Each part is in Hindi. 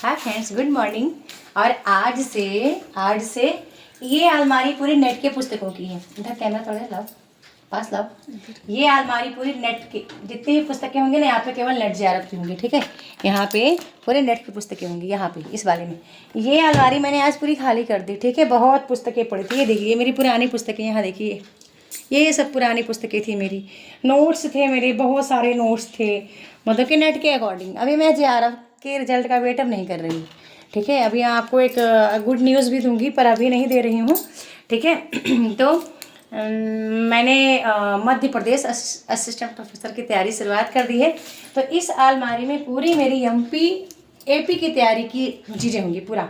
Hi friends, good morning. और आज से ये अलमारी पूरी नेट के पुस्तकों की है। इधर कैमरा थोड़ा लाओ, पास लाओ। ये अलमारी पूरी नेट के जितनी भी पुस्तकें होंगी ना, यहाँ पे केवल नेट JRF की होंगी, ठीक है। यहाँ पे पूरे नेट की पुस्तकें होंगी, यहाँ पे इस वाले में। ये अलमारी मैंने आज पूरी खाली कर दी, ठीक है। बहुत पुस्तकें पड़ी थी, ये देखिए ये मेरी पुरानी पुस्तकें, यहाँ देखिए ये सब पुरानी पुस्तकें थी मेरी। नोट्स थे मेरे, बहुत सारे नोट्स थे, मतलब कि नेट के अकॉर्डिंग। अभी मैं JRF के रिजल्ट का वेट अब नहीं कर रही, ठीक है। अभी आपको एक गुड न्यूज़ भी दूंगी, पर अभी नहीं दे रही हूँ, ठीक है। तो मैंने मध्य प्रदेश असिस्टेंट प्रोफेसर की तैयारी शुरुआत कर दी है। तो इस अलमारी में पूरी मेरी MP AP की तैयारी की चीज़ें होंगी पूरा।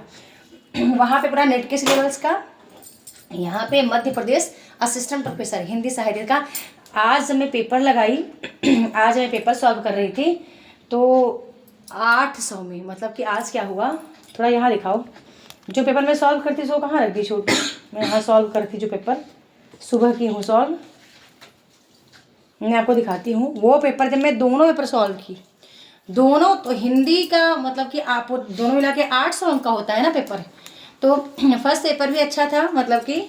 वहाँ पे पूरा नेट के सिलेबस का, यहाँ पे मध्य प्रदेश असिस्टेंट प्रोफेसर हिंदी साहित्य का। आज मैं पेपर लगाई आज मैं पेपर सॉल्व कर रही थी, तो 800 में, मतलब कि आज क्या हुआ, थोड़ा यहाँ दिखाओ। जो पेपर मैं सॉल्व करती सो कहाँ रख दी छूट। मैं यहाँ सॉल्व करती जो पेपर सुबह की हूँ सॉल्व, मैं आपको दिखाती हूँ। वो पेपर जब मैं दोनों पेपर सॉल्व की, दोनों तो हिंदी का, मतलब कि आप दोनों मिला के 800 अंक का होता है ना पेपर। तो फर्स्ट पेपर भी अच्छा था, मतलब कि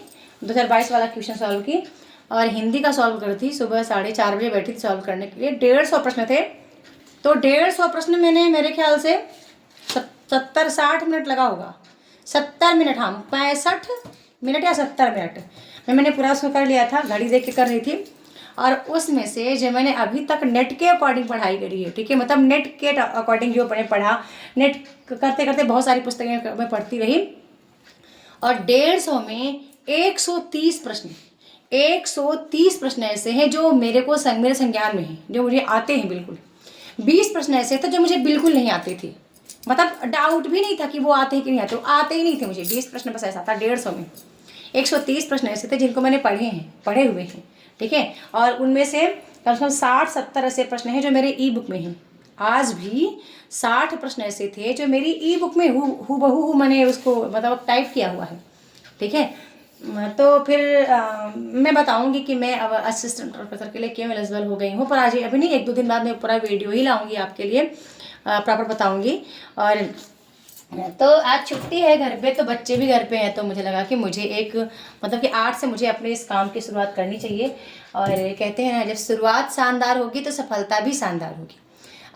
2022 वाला क्वेश्चन सॉल्व की, और हिंदी का सॉल्व करी थी। सुबह 4:30 बजे बैठी थी सॉल्व करने के लिए। 150 प्रश्न थे, तो 150 प्रश्न मैंने, मेरे ख्याल से 70-60 मिनट लगा होगा। 70 मिनट, हाँ 65 मिनट या 70 मिनट में मैंने पूरा उसको कर लिया था। घड़ी देख के कर रही थी। और उसमें से जो मैंने अभी तक नेट के अकॉर्डिंग पढ़ाई करी है, ठीक है, मतलब नेट के अकॉर्डिंग जो मैंने पढ़ा, नेट करते करते बहुत सारी पुस्तकें मैं पढ़ती रही। और 150 में 130 प्रश्न, 130 प्रश्न ऐसे हैं जो मेरे को मेरे संज्ञान में हैं, जो मुझे आते हैं बिल्कुल। 20 प्रश्न ऐसे थे जो मुझे बिल्कुल नहीं आते थे, मतलब डाउट भी नहीं था कि वो आते हैं कि नहीं आते, वो आते ही नहीं थे मुझे। 20 प्रश्न बस ऐसा था 150 में। 130 प्रश्न ऐसे थे जिनको मैंने पढ़े हुए हैं, ठीक है। और उनमें से कम से कम 60-70 ऐसे प्रश्न हैं जो मेरे ई-बुक में हैं। आज भी 60 प्रश्न ऐसे थे जो मेरी ई-बुक में हूबहू मैंने उसको मतलब टाइप किया हुआ है, ठीक है। तो फिर मैं बताऊंगी कि मैं अब असिस्टेंट प्रोफेसर के लिए क्यों एलिजिबल हो गई हूँ। पर आज अभी नहीं, 1-2 दिन बाद मैं पूरा वीडियो ही लाऊंगी आपके लिए, प्रॉपर बताऊंगी। और तो आज छुट्टी है घर पे, तो बच्चे भी घर पे हैं, तो मुझे लगा कि मुझे एक, मतलब कि आज से मुझे अपने इस काम की शुरुआत करनी चाहिए। और कहते हैं ना, जब शुरुआत शानदार होगी तो सफलता भी शानदार होगी।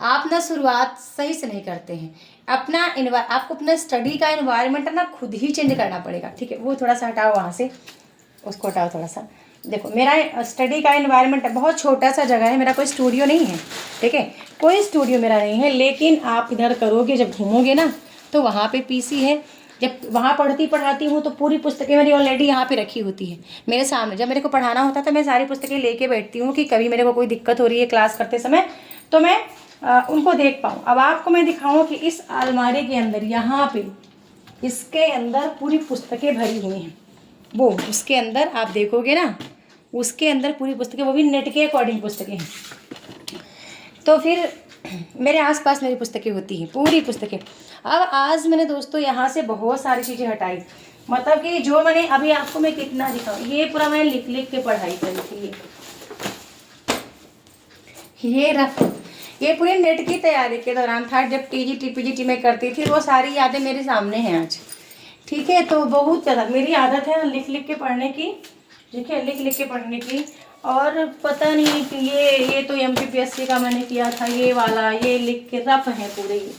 आप ना शुरुआत सही से नहीं करते हैं, आपको अपना स्टडी का एनवायरनमेंट ना खुद ही चेंज करना पड़ेगा, ठीक है। वो थोड़ा सा हटाओ वहाँ से, उसको हटाओ थोड़ा सा। देखो मेरा स्टडी का एनवायरनमेंट बहुत छोटा सा जगह है, मेरा कोई स्टूडियो नहीं है, ठीक है, कोई स्टूडियो मेरा नहीं है। लेकिन आप इधर करोगे, जब घूमोगे ना, तो वहाँ पे PC है। जब वहाँ पढ़ाती हूँ तो पूरी पुस्तकें मेरी ऑलरेडी यहाँ पे रखी होती है मेरे सामने। जब मेरे को पढ़ाना होता है तो मैं सारी पुस्तकें लेके बैठती हूँ कि कभी मेरे को कोई दिक्कत हो रही है क्लास करते समय, तो मैं उनको देख पाऊँ। अब आपको मैं दिखाऊँ कि इस अलमारी के अंदर, यहाँ पे इसके अंदर पूरी पुस्तकें भरी हुई हैं। वो उसके अंदर आप देखोगे ना, उसके अंदर पूरी पुस्तकें, वो भी नेट के अकॉर्डिंग पुस्तकें हैं। तो फिर मेरे आसपास मेरी पुस्तकें होती हैं, पूरी पुस्तकें। अब आज मैंने दोस्तों यहाँ से बहुत सारी चीज़ें हटाई, मतलब कि जो मैंने अभी आपको मैं कितना दिखाऊँ, ये पूरा मैंने लिख के पढ़ाई करी थी। ये रफ, ये पूरी नेट की तैयारी के दौरान था, जब TGT PGT में करती थी। वो सारी यादें मेरे सामने हैं आज, ठीक है। तो बहुत ज़्यादा मेरी आदत है लिख के पढ़ने की, ठीक है, लिख के पढ़ने की। और पता नहीं कि ये तो MPPSC का मैंने किया था, ये वाला, ये लिख के रफ है पूरे ये,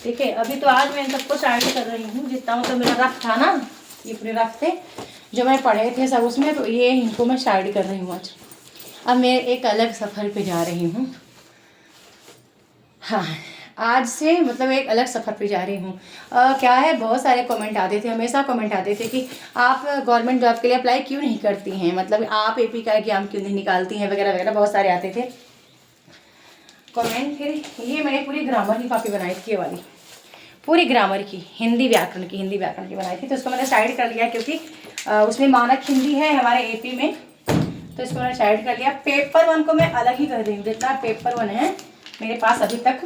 ठीक है। अभी तो आज मैं सबको साइड कर रही हूँ, जितना मतलब मेरा रफ था ना, ये पूरे रफ थे जो मैं पढ़े थे सब उसमें, तो ये इनको मैं साइड कर रही हूँ आज। अब मैं एक अलग सफ़र पे जा रही हूँ, हाँ, आज से मतलब एक अलग सफ़र पे जा रही हूँ। क्या है, बहुत सारे कमेंट आते थे, हमेशा कमेंट आते थे कि आप गवर्नमेंट जॉब के लिए अप्लाई क्यों नहीं करती हैं, मतलब आप AP का एग्जाम क्यों नहीं निकालती हैं, वगैरह वगैरह बहुत सारे आते थे कमेंट। फिर ये मैंने पूरी ग्रामर की कॉपी बनाई थी, ये वाली पूरी ग्रामर की, हिंदी व्याकरण की बनाई थी। तो उसको मैंने साइड कर लिया, क्योंकि उसमें मानक हिंदी है हमारे AP में, तो इसको मैंने साइड कर लिया। पेपर 1 को मैं अलग ही कर रही हूँ, जितना पेपर 1 है मेरे पास अभी तक,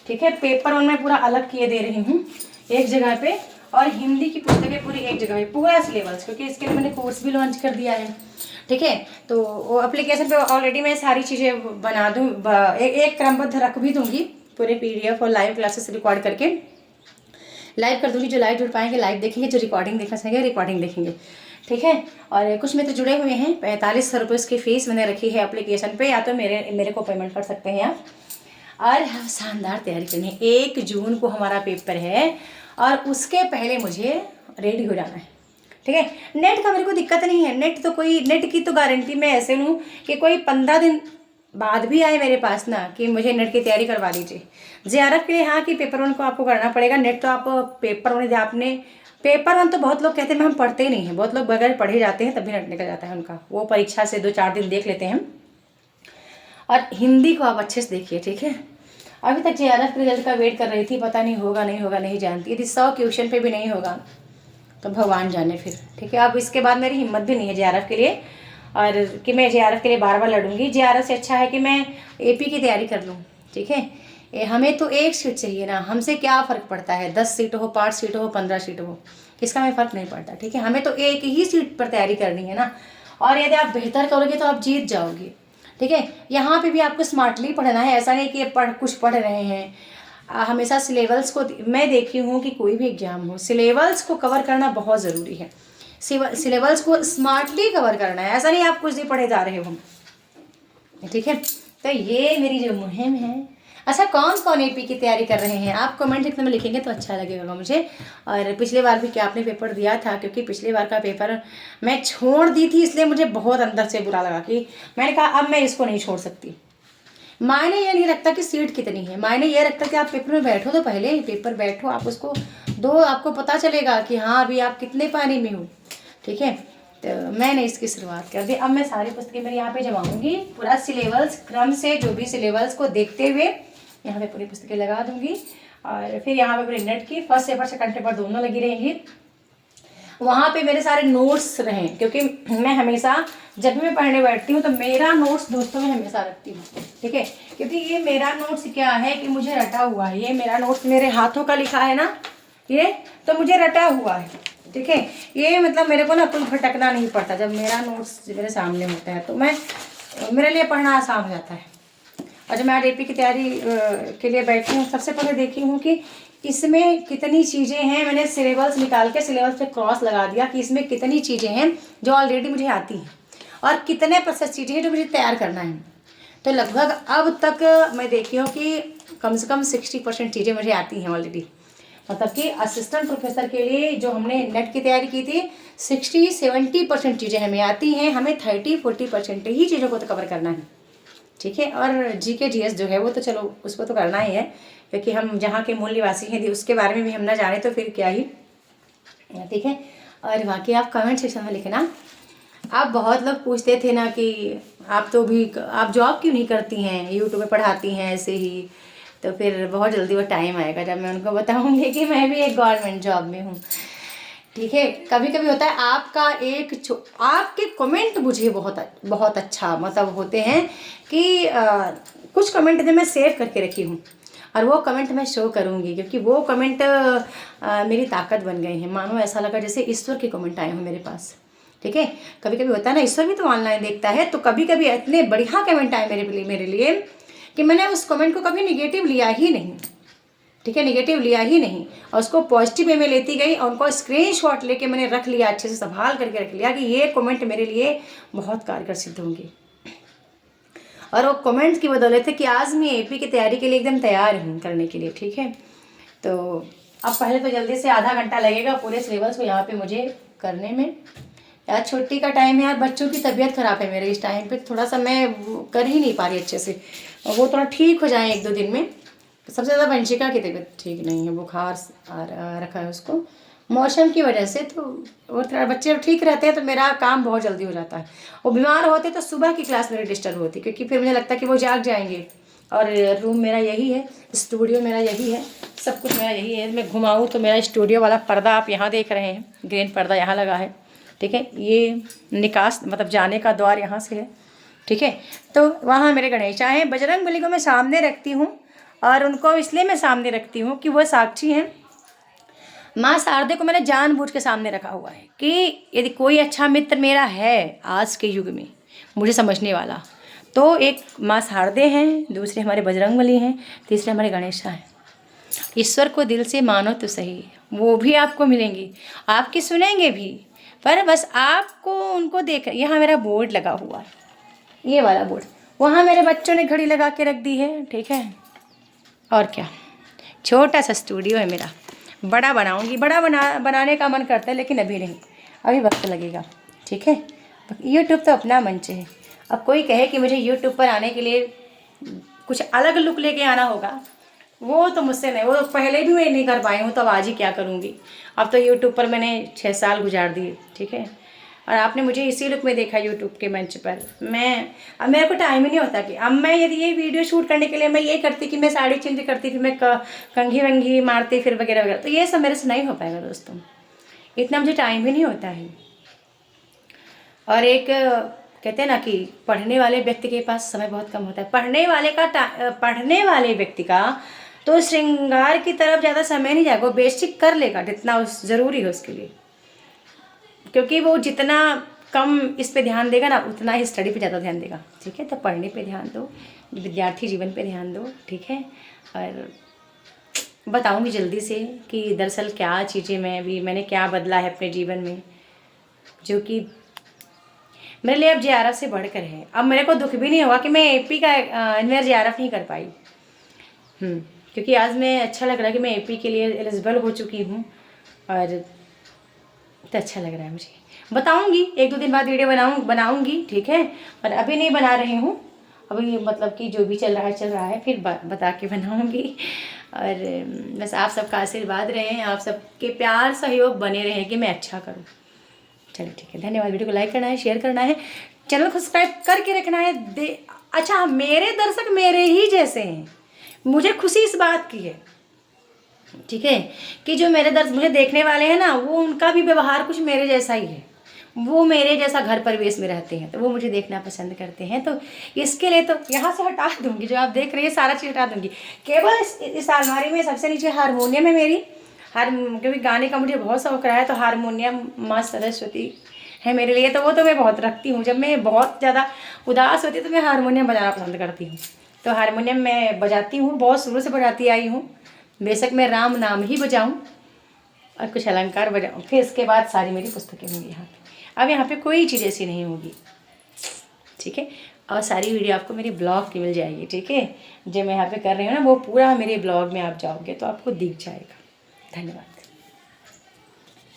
ठीक है। पेपर 1 में पूरा अलग किए दे रही हूँ एक जगह पे, और हिंदी की पुस्तकें पूरी एक जगह पे, पूरा सिलेबस, क्योंकि इसके लिए मैंने कोर्स भी लॉन्च कर दिया है, ठीक है। तो वो एप्लीकेशन पे ऑलरेडी मैं सारी चीज़ें बना दूँ, एक क्रमबद्ध रख भी दूँगी, पूरे PDF और लाइव क्लासेस रिकॉर्ड करके लाइव कर दूँगी। जो लाइव जुड़ पाएंगे लाइव देखेंगे, जो रिकॉर्डिंग देखना चाहेंगे रिकॉर्डिंग देखेंगे, ठीक है। और कुछ मित्र जुड़े हुए हैं, 4500 रुपये उसकी फ़ीस मैंने रखी है एप्लीकेशन पे, या तो मेरे को पेमेंट कर सकते हैं आप। और शानदार तैयारी करनी है। 1 जून को हमारा पेपर है और उसके पहले मुझे रेडी हो जाना है, ठीक है। नेट का मेरे को दिक्कत नहीं है, नेट की तो गारंटी मैं ऐसे लूँ कि कोई 15 दिन बाद भी आए मेरे पास ना कि मुझे नेट की तैयारी करवा दीजिए। JRF के लिए हाँ कि पेपर 1 को आपको करना पड़ेगा, नेट तो आप पेपर 1 आपने पेपर 1 तो बहुत लोग कहते हैं हम पढ़ते ही नहीं हैं, बहुत लोग बगैर पढ़े जाते हैं तब भी नेट निकल जाता है उनका, वो परीक्षा से 2-4 दिन देख लेते हैं। और हिंदी को आप अच्छे से देखिए, ठीक है। अभी तक JRF के रिजल्ट का वेट कर रही थी, पता नहीं होगा नहीं जानती। यदि 100 क्वेश्चन पे भी नहीं होगा तो भगवान जाने फिर, ठीक है। अब इसके बाद मेरी हिम्मत भी नहीं है JRF के लिए, और कि मैं JRF के लिए बार लड़ूंगी। JRF से अच्छा है कि मैं AP की तैयारी कर लूँ, ठीक है। हमें तो 1 सीट चाहिए ना, हमसे क्या फ़र्क पड़ता है 10 सीट हो, 5 सीट हो, 15 सीट हो, इसका हमें फ़र्क नहीं पड़ता, ठीक है। हमें तो 1 ही सीट पर तैयारी करनी है ना, और यदि आप बेहतर करोगे तो आप जीत जाओगे, ठीक है। यहाँ पे भी आपको स्मार्टली पढ़ना है, ऐसा नहीं कि कुछ पढ़ रहे हैं। हमेशा सिलेबस को मैं देखी हूँ कि कोई भी एग्जाम हो, सिलेबस को कवर करना बहुत ज़रूरी है। सिलेबस को स्मार्टली कवर करना है, ऐसा नहीं आप कुछ नहीं पढ़े जा रहे हो, ठीक है। तो ये मेरी जो मुहिम है। अच्छा, कौन कौन AP की तैयारी कर रहे हैं आप कमेंट सेक्शन में लिखेंगे तो अच्छा लगेगा मुझे। और पिछले बार भी क्या आपने पेपर दिया था, क्योंकि पिछले बार का पेपर मैं छोड़ दी थी, इसलिए मुझे बहुत अंदर से बुरा लगा कि मैंने कहा अब मैं इसको नहीं छोड़ सकती। मायने ये नहीं रखता कि सीट कितनी है, मायने ये रखता कि आप पेपर में बैठो, तो पहले पेपर बैठो, आप उसको दो, आपको पता चलेगा कि हाँ अभी आप कितने पानी में हो, ठीक है। तो मैंने इसकी शुरुआत कर दी। अब मैं सारी पुस्तकें मेरे यहाँ पे जमाऊंगी, पूरा सिलेबस क्रम से जो भी सिलेबस को देखते हुए यहाँ पे पूरी पुस्तकें लगा दूंगी। और फिर यहाँ पे पूरी नेट की फर्स्ट पेपर सेकंड पेपर दोनों लगी रहेंगी। वहाँ पे मेरे सारे नोट्स रहें, क्योंकि मैं हमेशा जब भी मैं पढ़ने बैठती हूँ तो मेरा नोट्स दोस्तों में हमेशा रखती हूँ, ठीक है। क्योंकि ये मेरा नोट्स क्या है कि मुझे रटा हुआ है, ये मेरा नोट्स मेरे हाथों का लिखा है ना, ये तो मुझे रटा हुआ है, ठीक है। ये मतलब मेरे को ना कुछ भटकना नहीं पड़ता, जब मेरा नोट्स मेरे सामने होता है तो मेरे लिए पढ़ना आसान हो जाता है। और जब मैं AP की तैयारी के लिए बैठी हूँ, सबसे पहले देखी हूँ कि इसमें कितनी चीज़ें हैं। मैंने सिलेबस निकाल के सिलेबस पे क्रॉस लगा दिया कि इसमें कितनी चीज़ें हैं जो ऑलरेडी मुझे आती हैं और कितने % चीज़ें हैं जो मुझे तैयार करना है। तो लगभग अब तक मैं देखी हूँ कि कम से कम 60% चीज़ें मुझे आती हैं ऑलरेडी। मतलब कि असिस्टेंट प्रोफेसर के लिए जो हमने नेट की तैयारी की थी 60-70% चीज़ें हमें आती हैं, हमें 30-40% ही चीज़ों को तो कवर करना है, ठीक है। और GK GS जो है वो तो चलो उसको तो करना ही है, क्योंकि हम जहाँ के मूल निवासी हैं, उसके बारे में भी हम ना जाने तो फिर क्या ही, ठीक है। और बाकी आप कमेंट सेक्शन में लिखना। आप बहुत लोग पूछते थे ना कि आप जॉब क्यों नहीं करती हैं, यूट्यूब पे पढ़ाती हैं ऐसे ही। तो फिर बहुत जल्दी वो टाइम आएगा जब मैं उनको बताऊंगी कि मैं भी एक गवर्नमेंट जॉब में हूँ, ठीक है। कभी कभी होता है आपका आपके कमेंट मुझे बहुत अच्छा मतलब होते हैं कि कुछ कमेंट ने मैं सेव करके रखी हूँ और वो कमेंट मैं शो करूँगी, क्योंकि वो कमेंट मेरी ताकत बन गए हैं। मानो ऐसा लगा जैसे ईश्वर के कमेंट आए हों मेरे पास, ठीक है। कभी कभी होता है ना, ईश्वर भी तो ऑनलाइन देखता है, तो कभी कभी इतने बढ़िया कमेंट आए मेरे लिए कि मैंने उस कमेंट को कभी निगेटिव लिया ही नहीं, ठीक है, निगेटिव लिया ही नहीं और उसको पॉजिटिव वे में लेती गई और उनको स्क्रीनशॉट लेके मैंने रख लिया, अच्छे से संभाल करके रख लिया कि ये कमेंट मेरे लिए बहुत कारगर सिद्ध होंगे। और वो कमेंट्स की बदौलत है कि आज मैं AP की तैयारी के लिए एकदम तैयार हूँ करने के लिए, ठीक है। तो अब पहले तो जल्दी से आधा घंटा लगेगा पूरे सिलेबस को यहाँ पे मुझे करने में। यार छुट्टी का टाइम है यार, बच्चों की तबीयत ख़राब है मेरे इस टाइम पे, थोड़ा सा मैं कर ही नहीं पा रही अच्छे से, और वो थोड़ा ठीक हो जाए 1-2 दिन में। सबसे ज़्यादा वंशिका की तबीयत ठीक नहीं है, बुखार आ रखा है उसको मौसम की वजह से। तो वो थोड़ा बच्चे ठीक रहते हैं तो मेरा काम बहुत जल्दी हो जाता है। वो बीमार होते तो सुबह की क्लास मेरी डिस्टर्ब होती, क्योंकि फिर मुझे लगता है कि वो जाग जाएंगे। और रूम मेरा यही है, स्टूडियो मेरा यही है, सब कुछ मेरा यही है। मैं घुमाऊँ तो मेरा स्टूडियो वाला पर्दा आप यहाँ देख रहे हैं, ग्रीन पर्दा यहाँ लगा है, ठीक है। ये निकास मतलब जाने का द्वार यहाँ से है, ठीक है। तो वहाँ मेरे गणेशा हैं। बजरंगबली को मैं सामने रखती हूँ और उनको इसलिए मैं सामने रखती हूँ कि वो साक्षी हैं। माँ शारदे को मैंने जानबूझ के सामने रखा हुआ है कि यदि कोई अच्छा मित्र मेरा है आज के युग में मुझे समझने वाला, तो एक माँ शारदे हैं, दूसरे हमारे बजरंगबली हैं, तीसरे हमारे गणेशा हैं। ईश्वर को दिल से मानो तो सही, वो भी आपको मिलेंगी, आपकी सुनेंगे भी, पर बस आपको उनको देख। यहाँ मेरा बोर्ड लगा हुआ है, ये वाला बोर्ड, वहाँ मेरे बच्चों ने घड़ी लगा के रख दी है, ठीक है। और क्या, छोटा सा स्टूडियो है मेरा, बड़ा बनाऊंगी, बड़ा बनाने का मन करता है, लेकिन अभी नहीं, अभी वक्त लगेगा, ठीक है। यूट्यूब तो अपना मंच है। अब कोई कहे कि मुझे यूट्यूब पर आने के लिए कुछ अलग लुक लेके आना होगा, वो तो मुझसे नहीं, वो तो पहले भी मैं नहीं कर पाई हूँ, तो अब आज ही क्या करूँगी। अब तो यूट्यूब पर मैंने 6 साल गुजार दिए, ठीक है। और आपने मुझे इसी लुक में देखा यूट्यूब के मंच पर। अब मेरे को टाइम ही नहीं होता कि अब मैं यदि ये वीडियो शूट करने के लिए मैं ये करती कि मैं साड़ी चेंज करती, फिर मैं कंघी वंघी मारती फिर वगैरह वगैरह, तो ये सब मेरे से नहीं हो पाएगा दोस्तों, इतना मुझे टाइम भी नहीं होता है। और एक कहते हैं ना कि पढ़ने वाले व्यक्ति के पास समय बहुत कम होता है। पढ़ने वाले व्यक्ति का तो श्रृंगार की तरफ ज़्यादा समय नहीं जाएगा, वो बेसिक कर लेगा जितना ज़रूरी है उसके लिए, क्योंकि वो जितना कम इस पे ध्यान देगा ना, उतना ही स्टडी पे ज़्यादा ध्यान देगा, ठीक है। तो पढ़ने पे ध्यान दो, विद्यार्थी जीवन पे ध्यान दो, ठीक है। और बताऊंगी जल्दी से कि दरअसल क्या चीज़ें मैंने क्या बदला है अपने जीवन में, जो कि मेरे लिए अब JRF से बढ़कर है। अब मेरे को दुख भी नहीं होगा कि मैं AP का JRF नहीं कर पाई, क्योंकि आज मैं अच्छा लग रहा है कि मैं AP के लिए एलिजिबल हो चुकी हूँ, और तो अच्छा लग रहा है मुझे। बताऊंगी 1-2 दिन बाद वीडियो बनाऊंगी, ठीक है। पर अभी नहीं बना रही हूँ, अभी मतलब कि जो भी चल रहा है, फिर बता के बनाऊंगी। और बस आप सबका आशीर्वाद रहे, आप सबके प्यार सहयोग बने रहे कि मैं अच्छा करूँ। चलो ठीक है, धन्यवाद। वीडियो को लाइक करना है, शेयर करना है, चैनल को सब्सक्राइब करके रखना है। अच्छा, मेरे दर्शक मेरे ही जैसे हैं, मुझे खुशी इस बात की है, ठीक है, कि जो मेरे दर्शक मुझे देखने वाले हैं ना, वो उनका भी व्यवहार कुछ मेरे जैसा ही है, वो मेरे जैसा घर परिवेश में रहते हैं, तो वो मुझे देखना पसंद करते हैं। तो इसके लिए तो यहाँ से हटा दूंगी, जो आप देख रहे हैं सारा चीज़ हटा दूंगी। केवल इस अलमारी में सबसे नीचे हारमोनियम है मेरी, क्योंकि गाने का मुझे बहुत शौक रहा है, तो हारमोनियम माँ सरस्वती है मेरे लिए, तो वो तो मैं बहुत रखती हूँ। जब मैं बहुत ज़्यादा उदास होती हूँ तो मैं हारमोनियम बजाना पसंद करती हूँ, तो हारमोनियम मैं बजाती हूँ, बहुत शुरू से बजाती आई हूँ। बेशक मैं राम नाम ही बजाऊं और कुछ अलंकार बजाऊं, फिर इसके बाद सारी मेरी पुस्तकें होंगी यहाँ पे। अब यहाँ पे कोई चीज़ ऐसी नहीं होगी, ठीक है। और सारी वीडियो आपको मेरे ब्लॉग की मिल जाएगी, ठीक है। जो मैं यहाँ पे कर रही हूँ ना, वो पूरा मेरे ब्लॉग में आप जाओगे तो आपको दिख जाएगा। धन्यवाद।